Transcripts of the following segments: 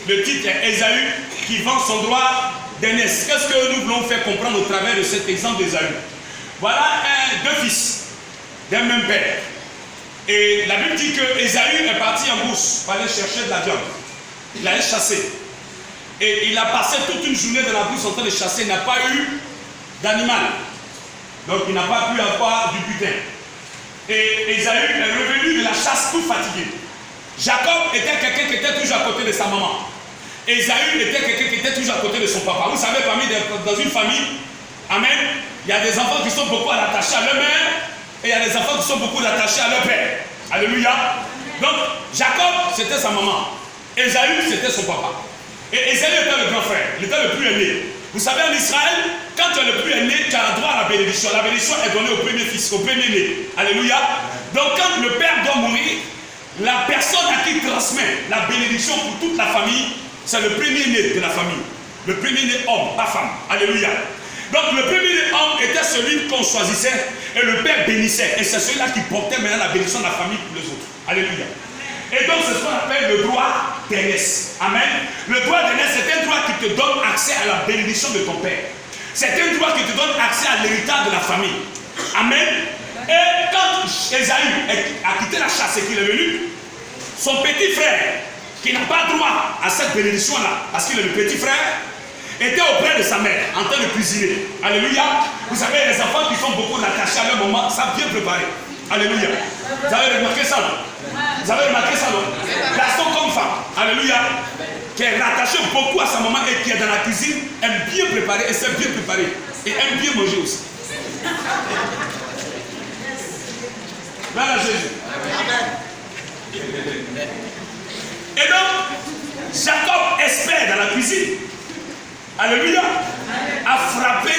Le titre est Ésaü qui vend son droit d'aînesse. Qu'est-ce que nous voulons faire comprendre au travers de cet exemple d'Ésaü? Voilà deux fils d'un même père. Et la Bible dit que Ésaü est parti en brousse pour aller chercher de la viande. Il allait chasser. Et il a passé toute une journée dans la brousse en train de chasser. Il n'a pas eu d'animal. Donc il n'a pas pu avoir du butin. Et Ésaü est revenu de la chasse tout fatigué. Jacob était quelqu'un qui était toujours à côté de sa maman. Ésaü était quelqu'un qui était toujours à côté de son papa. Vous savez, dans une famille, amen, il y a des enfants qui sont beaucoup attachés à leur mère et il y a des enfants qui sont beaucoup attachés à leur père. Alléluia. Donc Jacob, c'était sa maman. Ésaü, c'était son papa. Et Ésaü était le grand frère. Il était le plus aîné. Vous savez, en Israël, quand tu es le plus aîné, tu as droit à la bénédiction. La bénédiction est donnée au premier fils, au premier né. Alléluia. Donc quand le père doit mourir, la personne à qui transmet la bénédiction pour toute la famille, c'est le premier né de la famille. Le premier né homme, pas femme. Alléluia. Donc le premier né homme était celui qu'on choisissait et le père bénissait. Et c'est celui-là qui portait maintenant la bénédiction de la famille pour les autres. Alléluia. Et donc c'est ce qu'on appelle le droit d'aînesse. Amen. Le droit d'aînesse, c'est un droit qui te donne accès à la bénédiction de ton père. C'est un droit qui te donne accès à l'héritage de la famille. Amen. Et quand Ésaü a quitté la chasse et qu'il est venu, son petit frère, qui n'a pas droit à cette bénédiction-là, parce qu'il est le petit frère, était auprès de sa mère, en train de cuisiner. Alléluia. Vous savez, les enfants qui sont beaucoup attachés à leur maman savent bien préparer. Alléluia. Vous avez remarqué ça, non? Vous avez remarqué ça, non? Garçon comme femme. Alléluia. Qui est rattaché beaucoup à sa maman et qui est dans la cuisine, aime bien préparer et sait bien préparer. Et aime bien manger aussi. Voilà Jésus. Amen. Et donc, Jacob espère dans la cuisine. Alléluia. A frappé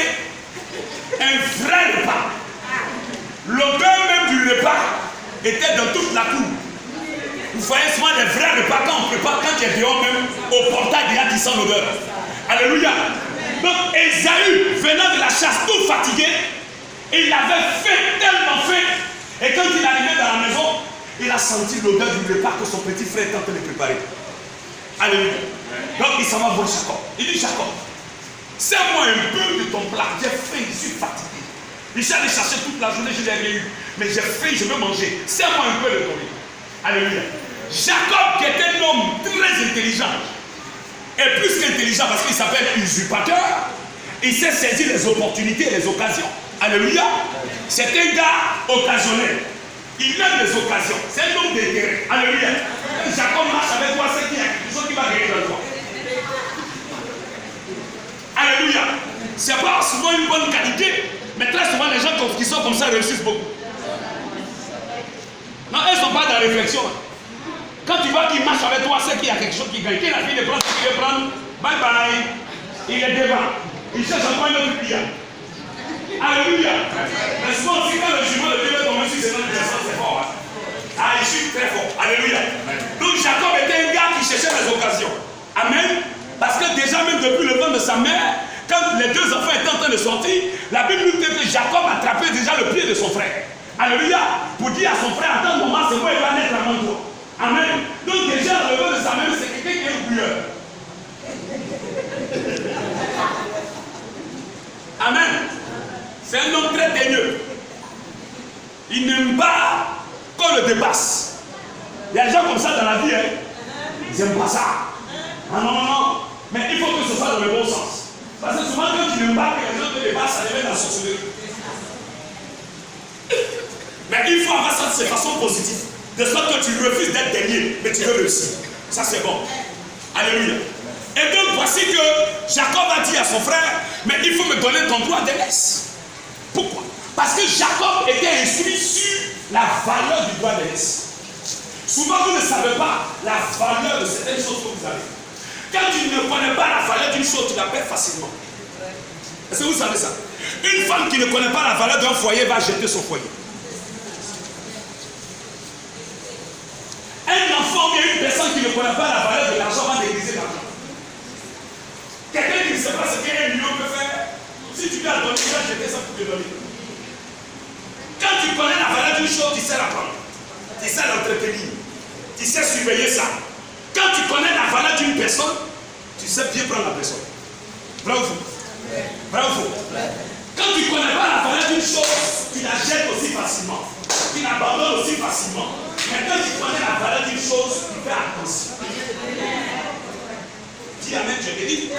un vrai repas. L'odeur même du repas était dans toute la cour. Vous voyez souvent des vrais repas quand on prépare, quand tu es dehors même, au portail déjà qui sent l'odeur. Alléluia. Donc Ésaü, venant de la chasse tout fatigué, il avait faim, tellement faim. Et quand il est arrivé dans la maison, il a senti l'odeur du repas que son petit frère était en train de préparer. Alléluia. Donc il s'en va voir Jacob. Il dit Jacob, sers-moi un peu de ton plat. J'ai faim, je suis fatigué. Je suis allé chercher toute la journée, je n'ai rien eu. Mais j'ai faim, je veux manger. Sers-moi un peu de ton riz. Alléluia. Jacob, qui est un homme très intelligent, et plus qu'intelligent parce qu'il s'appelle usurpateur, il sait saisir les opportunités et les occasions. Alléluia. C'est un gars occasionnel. Il aime les occasions. C'est un homme d'intérêt. Alléluia. Jacob marche avec toi, c'est qu'il y a quelque chose qui va gagner dans toi. Alléluia. C'est pas souvent une bonne qualité, mais très souvent les gens qui sont comme ça réussissent beaucoup. Non, elles ne sont pas dans la réflexion. Quand tu vois qu'il marche avec toi, c'est qu'il y a quelque chose qui gagne. Qu'il a fini de prendre ce qu'il veut prendre, bye bye. Il est devant. Il cherche encore une autre client. Alléluia. Mais souvent aussi, quand le jumeau de Dieu est tombé sur ses noms, c'est fort. Ah, il suis très fort. Alléluia. Donc Jacob était un gars qui cherchait les occasions. Amen. Parce que déjà, même depuis le ventre de sa mère, quand les deux enfants étaient en train de sortir, la Bible nous dit que Jacob attrapait déjà le pied de son frère. Alléluia. Pour dire à son frère, attends un moment, c'est moi, il va naître avant toi. Amen. Donc déjà, le ventre de sa mère, c'est quelqu'un qui est un bouilleur. Amen. C'est un homme très teigneux. Il n'aime pas qu'on le dépasse. Il y a des gens comme ça dans la vie, hein. Ils n'aiment pas ça. Ah non, non, non. Mais il faut que ce soit dans le bon sens. Parce que souvent, quand tu n'aimes pas que les gens te dépassent, ça devient de la sorcellerie. Mais il faut avoir ça de façon positive. De sorte que tu refuses d'être dernier, mais tu veux réussir. Ça, c'est bon. Alléluia. Et donc, voici que Jacob a dit à son frère, mais il faut me donner ton droit d'aînesse. Pourquoi? Parce que Jacob était instruit sur la valeur du droit d'aînesse. Souvent, vous ne savez pas la valeur de certaines choses que vous avez. Quand tu ne connais pas la valeur d'une chose, tu la perds facilement. Est-ce que vous savez ça? Une femme qui ne connaît pas la valeur d'un foyer va jeter son foyer. Un enfant ou une personne qui ne connaît pas la valeur de l'argent va négliger l'argent. Quelqu'un qui ne sait pas ce qu'un million peut faire, si tu lui as donné, il va jeter ça pour te donner. Quand tu connais la valeur d'une chose, tu sais la prendre. Tu sais l'entretenir. Tu sais surveiller ça. Quand tu connais la valeur d'une personne, tu sais bien prendre la personne. Vrai ou faux? Vrai ou faux? Quand tu ne connais pas la valeur d'une chose, tu la jettes aussi facilement. Tu l'abandonnes aussi facilement. Mais quand tu connais la valeur d'une chose, tu fais attention. Dis amen, je te dis. Ah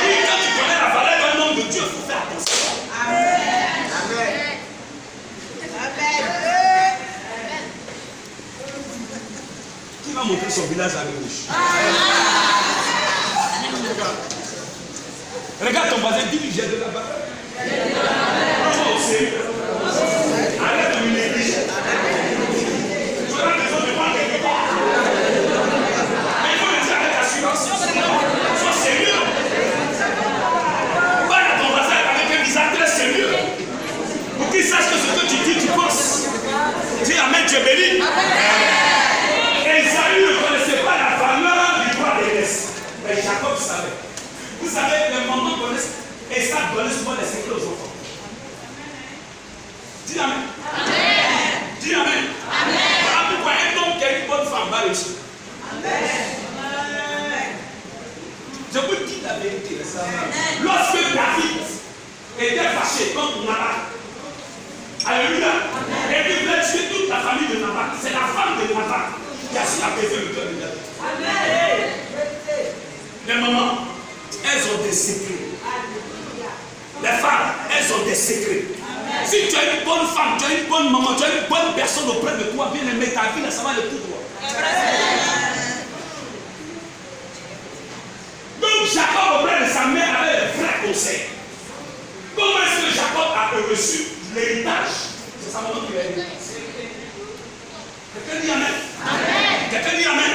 oui, quand tu connais la valeur d'un homme de Dieu, il faut faire attention. Amen. Qui va montrer son village à gauche? Regarde ton voisin, dis-lui, j'ai de la valeur. Arrête de me négliger. Tu auras besoin de voir quelque part. Mais il faut le dire avec assurance. Sois sérieux. Parle à ton voisin avec un visage très sérieux. Pour qu'il sache que ce que tu dis, tu penses. Dis amen, tu es béni. Esaü ne connaissait pas la valeur du droit d'aînesse. Mais Jacob savait. Vous savez, les mamans connaissent, et ça donne souvent les secrets aux enfants. Dis amen. Amen. Dis amen. Amen. Voilà pourquoi un homme qui a une bonne femme va réussir. Amen. Je vous dis la vérité. Lorsque David était fâché contre Nabal, alléluia, et il voulait tuer toute la famille de Nabal, c'est la femme de Nabal qui a su apaiser le cœur de David. Amen. Les mamans, elles ont des secrets. Les femmes, elles ont des secrets. Si tu as une bonne femme, tu as une bonne maman, tu as une bonne personne auprès de toi, bien aimé, ta vie, ça va le tout droit. Donc Jacob auprès de sa mère avait un vrai conseil. Comment est-ce que Jacob a reçu l'héritage? C'est sa maman qui l'a dit. Quelqu'un dit amen. Quelqu'un dit amen.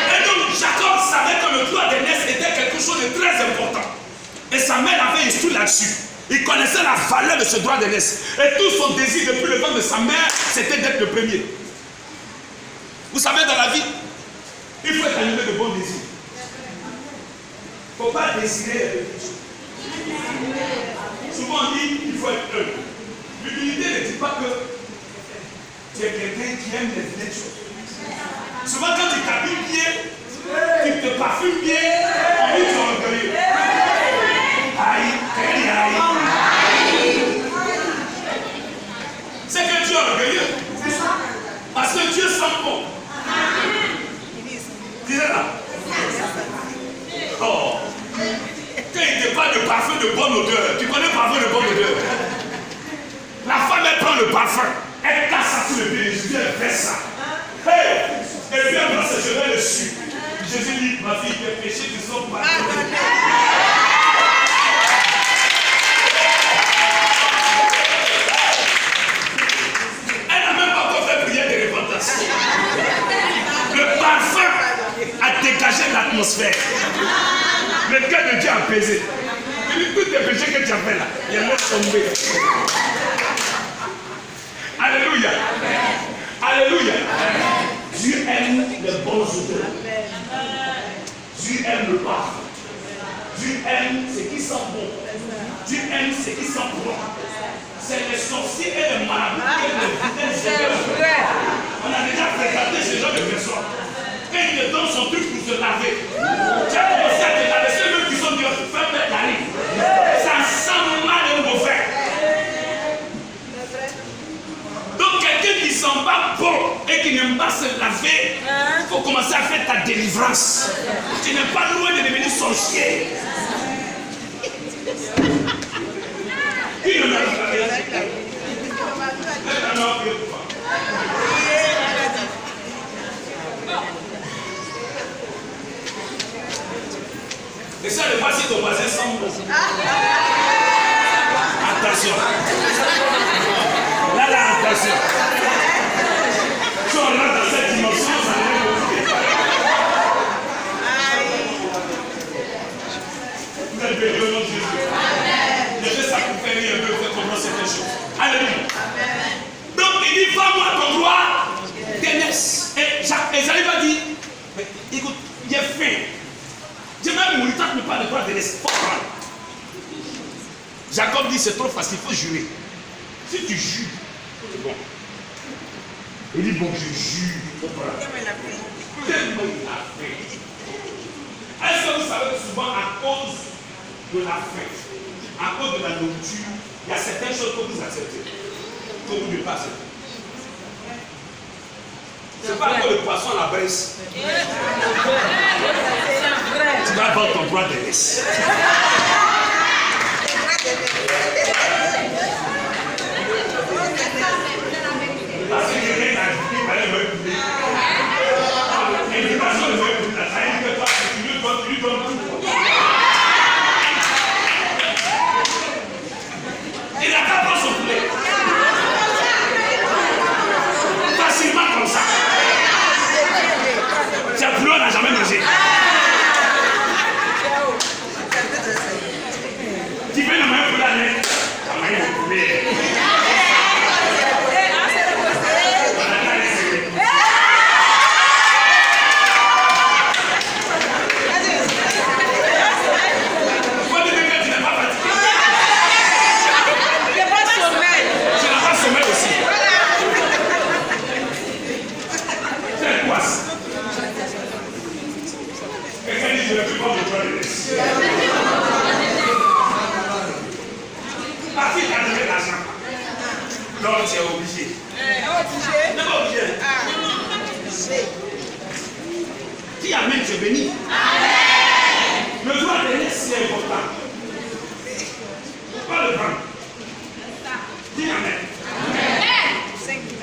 Et donc Jacob savait que le droit d'aînesse était quelque chose de très important. Et sa mère avait instruit là-dessus. Il connaissait la valeur de ce droit d'aînesse. Et tout son désir depuis le ventre de sa mère, c'était d'être le premier. Vous savez, dans la vie, il faut être animé de bons désirs. Il ne faut pas désirer les petites choses. Souvent on dit qu'il faut être humble. L'humilité ne dit pas que tu es quelqu'un qui aime les petites choses. Souvent quand tu t'habilles bien, tu te parfumes bien, on dit que tu es orgueilleux. Aïe, aïe. C'est que Dieu est orgueilleux. Parce que Dieu sent bon. Disais là. Oh. Quand il te parle de parfum de bonne odeur, tu connais le parfum de bonne odeur. La femme, elle prend le parfum, elle casse ça sous le pied. Jésus, elle fait ça. Hey, elle vient dans ses cheveux dessus. Jésus dit, ma fille, tes péchés qui sont pardonnés. Le parfum a dégagé l'atmosphère. Le cœur de Dieu a apaisé. Tous tes péchés que tu as fait là, il laisse tomber. Alléluia. Alléluia. Dieu aime les bons odeurs. Dieu aime le parfum. Dieu aime ce qui sent bon. Dieu aime ce qui sent bon. C'est les sorciers et les marabouts qui aiment les odeurs. On a déjà fréquenté ce genre de personnes. Quand ils te donnent son truc pour se laver, tu as commencé à te laver. C'est eux qui sont durs, ferme la ligne. Ça sent mal et mauvais. Donc quelqu'un qui ne sent pas bon et qui n'aime pas se laver, il faut commencer à faire ta délivrance. Tu n'es pas loin de devenir sorcier. Qui ne m'a pas essaie de voir si ton voisin sent bon. Attention. Là, attention. Si on rentre dans cette dimension, ça ne va pas. Vous êtes bénis au nom de Jésus. Je vais s'accompagner un peu pour comprendre certaines choses. Alléluia. Donc, il dit, va-moi ton droit d'aînesse. Et Esaü va dire, écoute, il est fait. Dieu même mourir, tant que ne parle pas de l'aînesse. Faut prendre. Jacob dit, c'est trop facile, il faut jurer. Si tu jures, c'est bon. Il dit, bon, je jure. Tellement il a fait. Est-ce que vous savez souvent à cause de la faim, à cause de la nourriture, il y a certaines choses que vous acceptez, que vous ne pas accepter. C'est pas que le poisson à la braise. Tu vas vendre ton droit de laisse. Parce que quelqu'un a dit qu'il fallait me couper. L'invitation de me couper, ça veut dire que toi, tu lui donnes tout. Il n'a qu'à prendre son poulet. Facilement comme ça. C'est un poulet, on n'a jamais mangé. Tu veux le même poulet à l'air? Ça m'a eu le poulet. Parce qu'il a donné l'argent. Donc tu es obligé. Tu n'es pas obligé. Qui amène, tu es béni. Le droit de laisse, c'est important. Pas le prendre. Dis amen.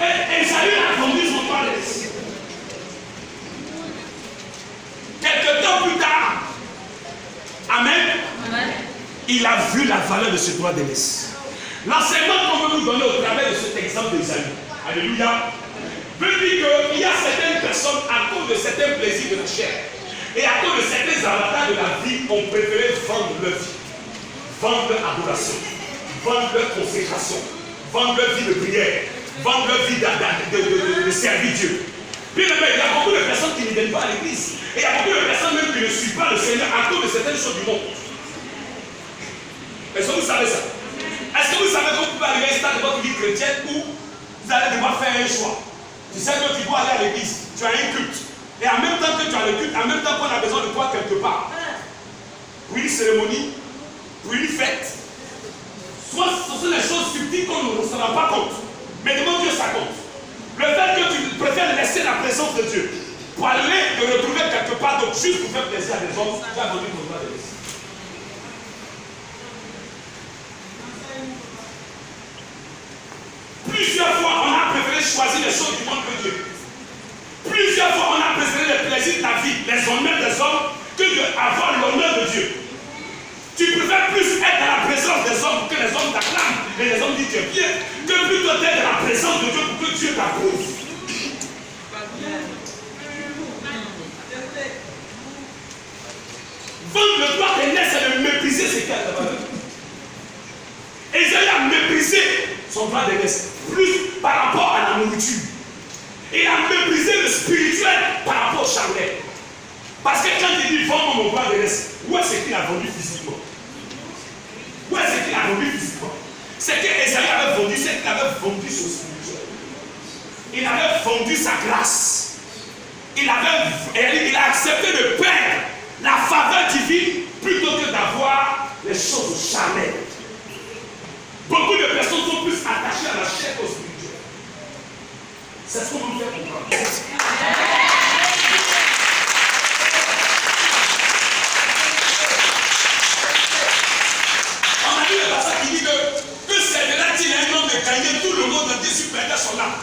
Et Esaü a vendu son droit de laisse. Quelque temps plus tard, amen. Il a vu la valeur de ce droit de laisse. L'enseignement qu'on veut nous donner au travers de cet exemple d'Esaü, alléluia, veut dire qu'il y a certaines personnes, à cause de certains plaisirs de la chair et à cause de certains avantages de la vie, ont préféré vendre leur vie, vendre leur adoration, vendre leur consécration, vendre leur vie de prière, vendre leur vie de servir Dieu. Bien aimé, il y a beaucoup de personnes qui ne viennent pas à l'église. Et il y a beaucoup de personnes même qui ne suivent pas le Seigneur à cause de certaines choses du monde. Est-ce que vous savez ça? Est-ce que vous savez que vous pouvez arriver à un stade de votre vie chrétienne où vous allez devoir faire un choix? Tu sais que tu dois aller à l'église, tu as un culte. Et en même temps que tu as le culte, en même temps qu'on a besoin de toi quelque part. Pour une cérémonie, pour une fête. Soit ce sont des choses subtiles qu'on ne se rend pas compte. Mais devant Dieu, ça compte. Le fait que tu préfères laisser la présence de Dieu pour aller te retrouver quelque part, donc juste pour faire plaisir à des hommes, tu as vendu ton droit de laisse. Plusieurs fois, on a préféré choisir les choses du monde que Dieu. Plusieurs fois, on a préféré les plaisirs de la vie, les honneurs des hommes, que d'avoir l'honneur de Dieu. Tu préfères plus être dans la présence des hommes pour que les hommes t'acclament et les hommes disent tu es bien, que plutôt d'être dans la présence de Dieu pour que Dieu t'approuve. Vendre le droit des laisses, c'est de mépriser ce qu'il y a de valeur. Esaü a méprisé son droit de laisse, plus par rapport à la nourriture. Il a méprisé le spirituel par rapport au charnel. Parce que quand il dit vends mon droit de laisse, où est-ce qu'il a vendu physiquement? Où est-ce qu'il a vendu physiquement? C'est que Esaü avait vendu, c'est qu'il avait vendu son spirituel. Il avait vendu sa grâce. Il a accepté de perdre la faveur divine plutôt que d'avoir les choses charnelles. Beaucoup de personnes sont plus attachées à la chair qu'au spirituel. C'est ce qu'on nous fait comprendre. On a vu le passage qui dit que servira-t-il un homme de gagner tout le monde entier sur perdre son âme?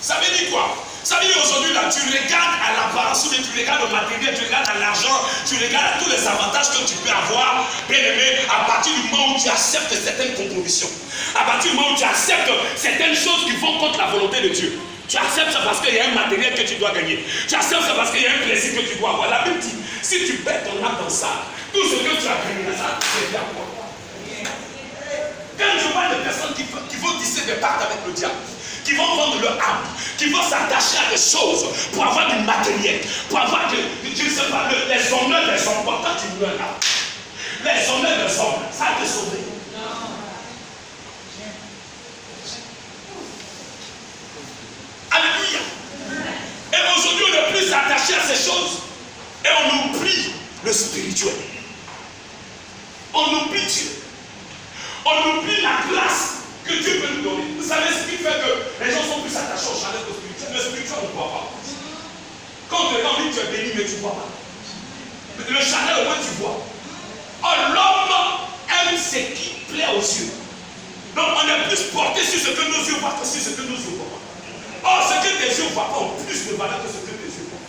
Ça veut dire quoi? Ça veut dire aujourd'hui là, tu regardes à l'apparence, tu regardes au matériel, tu regardes à l'argent, tu regardes à tous les avantages que tu peux avoir, bien aimé, à partir du moment où tu acceptes certaines compromissions, à partir du moment où tu acceptes certaines choses qui vont contre la volonté de Dieu. Tu acceptes ça parce qu'il y a un matériel que tu dois gagner. Tu acceptes ça parce qu'il y a un plaisir que tu dois avoir. La Bible dit, si tu perds ton âme dans ça, tout ce que tu as gagné, ça, c'est bien pour toi. Quand je vois des personnes qui vont tisser des pactes avec le diable, qui vont vendre leur âme, qui vont s'attacher à des choses pour avoir du matériel, pour avoir je ne sais pas, les honneurs des hommes. Quand tu meurs là, les honneurs des hommes, ça va te sauver. Alléluia. le spirituel. On oublie Dieu. On oublie la grâce que Dieu peut nous donner. Vous savez ce qui fait que les gens sont plus attachés au chalet qu'au spirituel. Le spirituel, on ne voit pas. Quand tu es dans tu es béni, mais tu ne vois pas. Le chalet, au moins, tu vois. Oh, l'homme aime ce qui plaît aux yeux. Donc, on est plus porté sur ce que nos yeux voient que sur ce que nos yeux voient. Or, ce que tes yeux ne voient pas ont plus de valeur que ce que tes yeux voient.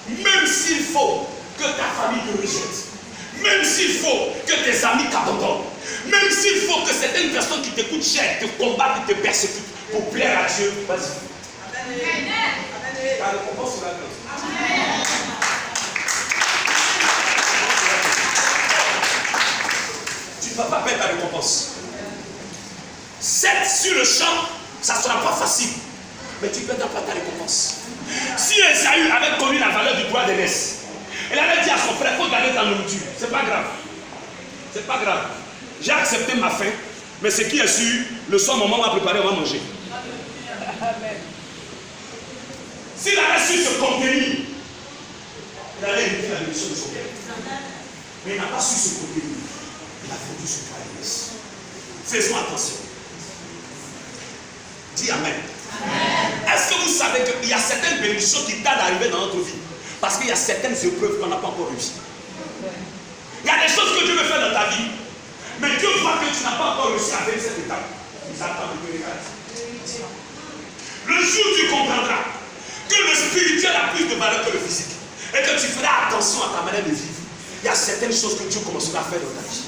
Même s'il faut que ta famille te rejette, même s'il faut que tes amis t'abandonnent, même s'il faut que certaines personnes qui te coûtent cher te combattent et te persécutent pour plaire à Dieu, vas-y. Ta récompense sera grande. Tu ne vas pas perdre ta récompense. Certes, sur le champ, ça ne sera pas facile, mais tu ne perdras pas ta récompense. Si Esaü avait connu la valeur du droit d'aînesse, elle avait dit à son frère, il faut garder ta nourriture. C'est pas grave. C'est pas grave. J'ai accepté ma faim, mais ce qui est sûr, le soir, maman m'a préparé, on va manger. S'il avait su se contenir, il allait éviter la mission de son père. Mais il n'a pas su se contenir. Il a vendu son droit d'aînesse. Faisons attention. Dis Amen. Est-ce que vous savez qu'il y a certaines bénédictions qui tardent à arriver dans notre vie? Parce qu'il y a certaines épreuves qu'on n'a pas encore réussi. Il y a des choses que Dieu veut faire dans ta vie. Mais Dieu voit que tu n'as pas encore réussi à venir cette étape. Il attend de te regarder. Le jour où tu comprendras que le spirituel a plus de valeur que le physique et que tu feras attention à ta manière de vivre, il y a certaines choses que Dieu commencera à faire dans ta vie.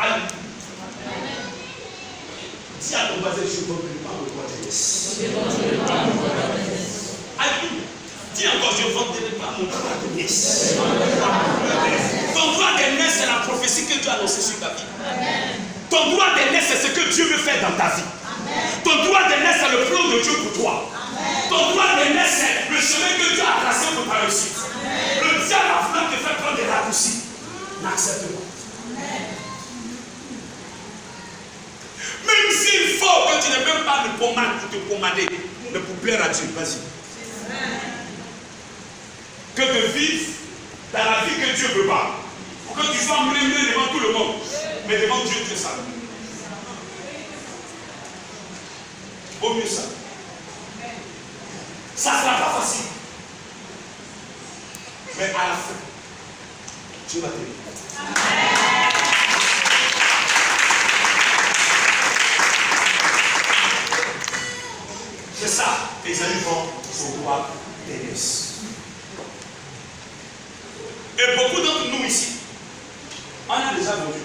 Allez. Dis à ton voisin, je ne vendrai pas mon droit d'aînesse. Alléluia. Dis encore, je ne vendrai pas mon droit d'aînesse. Ton droit d'aînesse, c'est la prophétie que Dieu a annoncée sur ta vie. Ton droit d'aînesse, c'est ce que Dieu veut faire dans ta vie. Ton droit d'aînesse, c'est le plan de Dieu pour toi. Ton droit d'aînesse, c'est le chemin que Dieu a tracé pour ta réussite. Le diable a voulu te faire prendre des raccourcis. N'accepte pas. Même s'il faut que tu n'aies même pas de pommade pour te pommader, mais pour plaire à Dieu, vas-y. Que de vivre dans la vie que Dieu ne veut pas. Pour que tu sois murmuré devant tout le monde, mais devant Dieu, tu es ça. Vaut mieux ça. Ça ne sera pas facile. Mais à la fin, Dieu va t'aider. C'est ça, Esaü vend son droit d'aînesse. Et beaucoup d'entre nous ici, on a déjà vendu.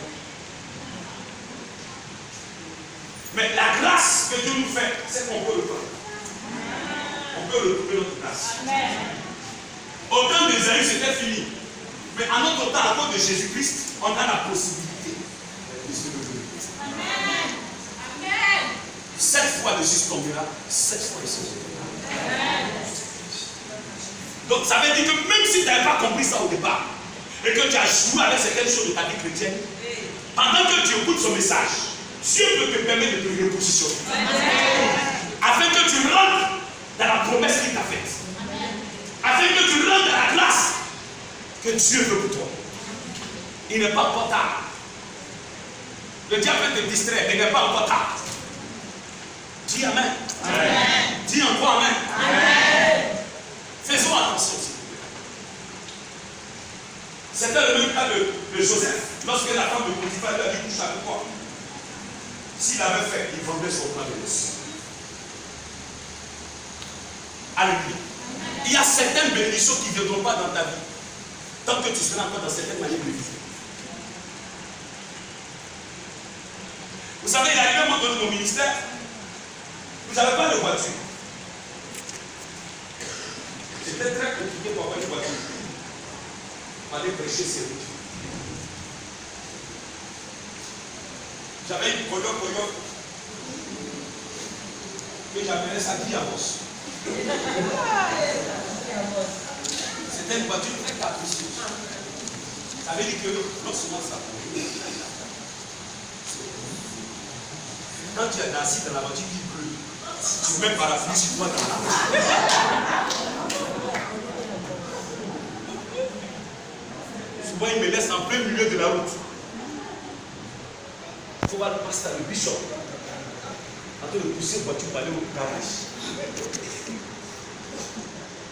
Mais la grâce que Dieu nous fait, c'est qu'on peut le prendre. On peut retrouver notre grâce. Au temps d'Esaü, c'était fini. Mais à notre temps, à cause de Jésus-Christ, on a la possibilité de se lever. Amen. 7 fois le juste tombera, 7 fois il se lèvera. Donc ça veut dire que même si tu n'avais pas compris ça au départ, et que tu as joué avec certaines choses de ta vie chrétienne, pendant que tu écoutes ce message, Dieu peut te permettre de te repositionner. Afin que tu rentres dans la promesse qu'il t'a faite. Afin que tu rentres dans la grâce que Dieu veut pour toi. Il n'est pas encore tard. Le diable peut te distraire, mais il n'est pas encore tard. Dis Amen. Amen. Dis encore Amen. Amen. Faisons attention, s'il vous plaît. C'était le même cas de Joseph. Lorsque la femme de Potiphar lui a dit couche avec quoi? S'il avait fait, il vendrait son droit d'aînesse. Alléluia. Il y a certaines bénédictions qui ne viendront pas dans ta vie tant que tu seras encore dans certaines manières de vivre. Vous savez, il y a un moment donné dans nos ministères, vous n'avez pas de voiture. C'était très compliqué pour avoir une voiture. On allait prêcher ces routes. J'avais une Koyo que j'appelais ça Diabos. C'était une voiture très capricieuse. Ça veut dire que non seulement ça, Quand tu es assis dans la voiture qui pleut, si tu mets parapluie sur toi dans la voiture. Souvent, il me laisse en plein milieu de la route. Il faut voir le pasteur, le bishop, en train de pousser une voiture pour aller au garage.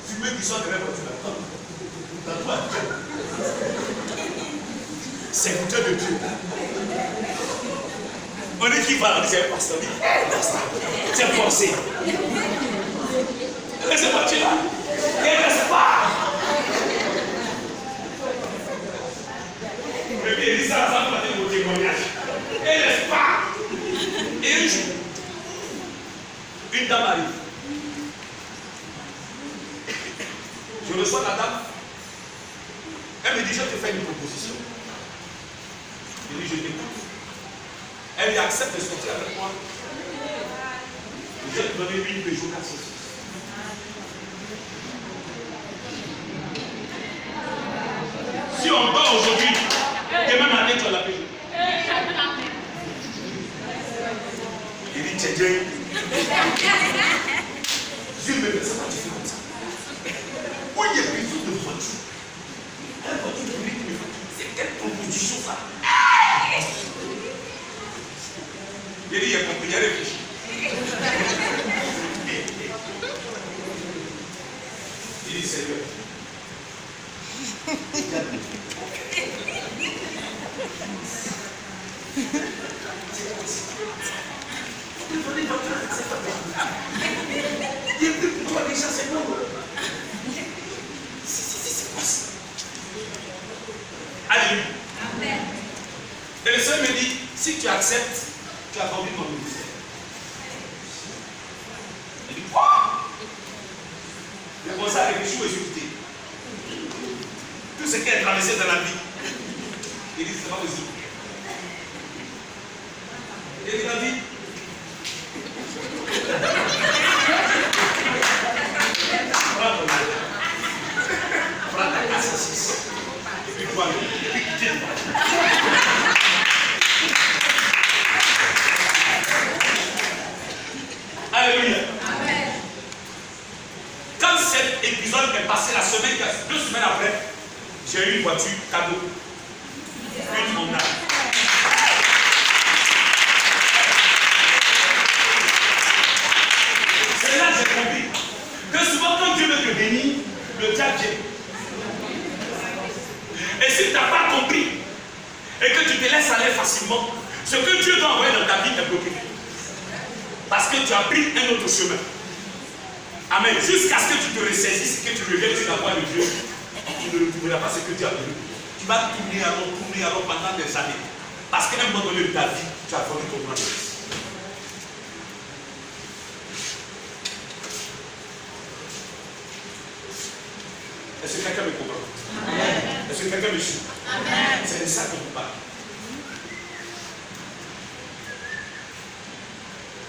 Fumeux qui sont derrière la voiture, dans toi. Serviteur de Dieu. On est qui va, on dit c'est un pasteur. C'est forcé. Laissez la voiture là. Et laisse pas. Le bien dit ça, ça va être mon témoignage. Et laisse pas. Et un jour, une dame arrive. Je reçois la dame. Elle me dit, je te fais une proposition. Je dis, je t'écoute. Elle lui accepte de sortir avec moi. Je vais te donner une Peugeot 406. Si on dort aujourd'hui, demain matin tu as la Peugeot. Il dit, tiens, Dieu. Dieu me dit, ça va, tu fais comme ça. Où il y a besoin de voiture? La voiture de lui, c'est quelle proposition ça? Il dit, il a compris, il a réfléchi. Il dit, Seigneur. C'est quoi ça? Alléluia. Et le Seigneur me dit, si tu acceptes, tu as conduit mon ministère. Il dit, quoi? Il a commencé à réfléchir aux exécuter. Tout ce qui est traversé dans la vie. Il dit, c'est pas possible. Il dit, la vie. Prends ta casse 6. Et puis toi, et puis quitter le voiture. Alléluia. Amen. Quand cet épisode est passé, la semaine, 2 semaines après, j'ai eu une voiture cadeau. Une Honda. C'est là que j'ai compris que souvent quand Dieu veut te bénir, le diable vient. Et si tu n'as pas compris et que tu te laisses aller facilement, ce que Dieu doit envoyer dans ta vie est bloqué. Parce que tu as pris un autre chemin. Amen. Jusqu'à ce que tu te ressaisisses, que tu reviennes sur la voie de Dieu, tu ne retrouveras pas ce que Dieu a donné. Tu vas tourner alors pendant des années. Parce qu'à un moment donné de ta vie, tu as formé ton plan de vie. Est-ce que quelqu'un me comprend? Amen. Est-ce que quelqu'un me suit? Amen. C'est de ça qu'on vous parle.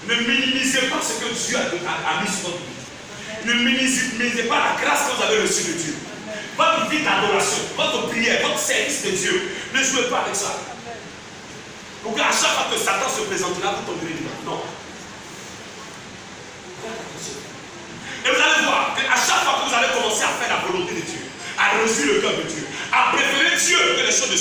Ne minimisez pas ce que Dieu a mis sur votre vie. Ne minimisez pas la grâce que vous avez reçue de Dieu. Votre vie d'adoration, votre prière, votre service de Dieu, ne jouez pas avec ça. Donc à chaque fois que Satan se présentera, vous tomberez dedans. Non. Et vous allez voir qu'à chaque fois que vous allez commencer à faire la volonté de Dieu, à reçu le cœur de Dieu, à préférer Dieu que les choses de